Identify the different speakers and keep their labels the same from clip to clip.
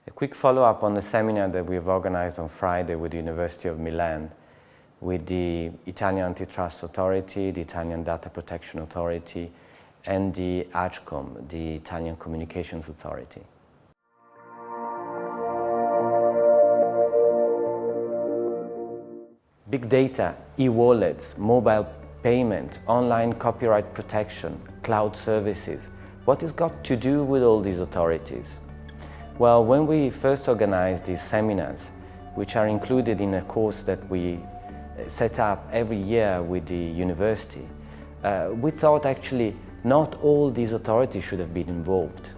Speaker 1: A quick follow-up on the seminar that we've organized on Friday with the University of Milan, with the Italian Antitrust Authority, the Italian Data Protection Authority, and the AGCOM, the Italian Communications Authority. Big data, e-wallets, mobile payment, online copyright protection, cloud services. What has got to do with all these authorities? Well, when we first organized these seminars, which are included in a course that we set up every year with the university, we thought actually not all these authorities should have been involved.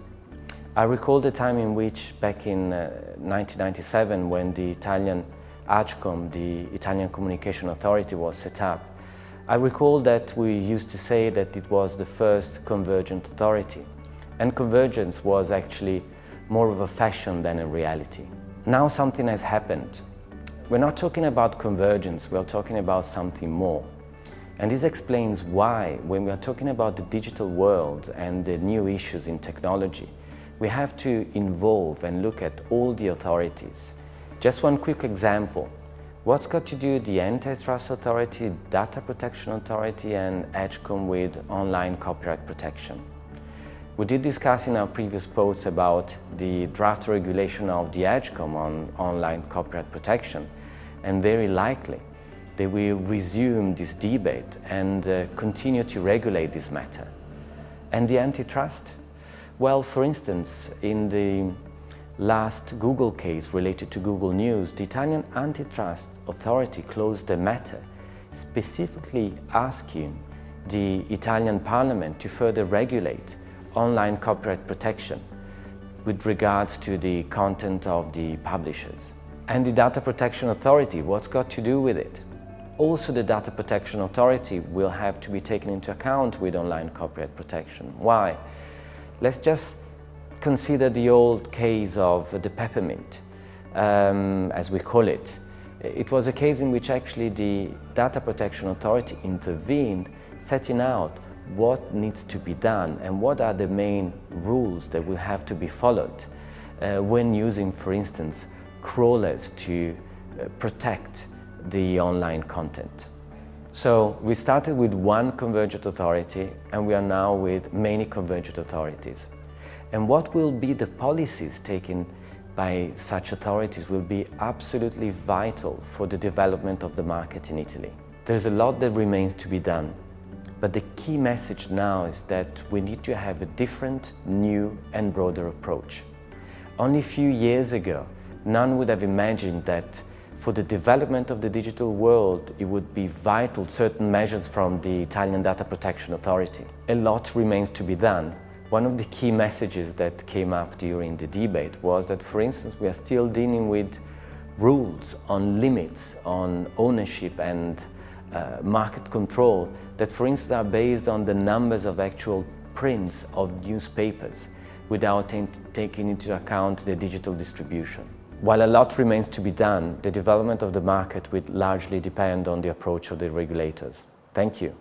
Speaker 1: I recall the time in which, back in 1997, when the Italian AGCOM, the Italian Communication Authority, was set up, I recall that we used to say that it was the first convergent authority, and convergence was actually more of a fashion than a reality. Now something has happened. We're not talking about convergence, we're talking about something more. And this explains why, when we are talking about the digital world and the new issues in technology, we have to involve and look at all the authorities. Just one quick example. What's got to do the Antitrust Authority, Data Protection Authority, and AGCOM with online copyright protection? We did discuss in our previous posts about the draft regulation of the AGCOM on online copyright protection, and very likely they will resume this debate and continue to regulate this matter. And the antitrust? Well, for instance, in the last Google case related to Google News, the Italian Antitrust Authority closed the matter, specifically asking the Italian Parliament to further regulate online copyright protection with regards to the content of the publishers. And the Data Protection Authority, what's got to do with it? Also, the Data Protection Authority will have to be taken into account with online copyright protection. Why? Let's just consider the old case of the peppermint, as we call it. It was a case in which actually the Data Protection Authority intervened, setting out what needs to be done and what are the main rules that will have to be followed when using, for instance, crawlers to protect the online content. So we started with one convergent authority and we are now with many convergent authorities. And what will be the policies taken by such authorities will be absolutely vital for the development of the market in Italy. There's a lot that remains to be done, but the key message now is that we need to have a different, new and broader approach. Only a few years ago, none would have imagined that for the development of the digital world, it would be vital certain measures from the Italian Data Protection Authority. A lot remains to be done. One of the key messages that came up during the debate was that, for instance, we are still dealing with rules on limits, on ownership and market control that, for instance, are based on the numbers of actual prints of newspapers without taking into account the digital distribution. While a lot remains to be done, the development of the market will largely depend on the approach of the regulators. Thank you.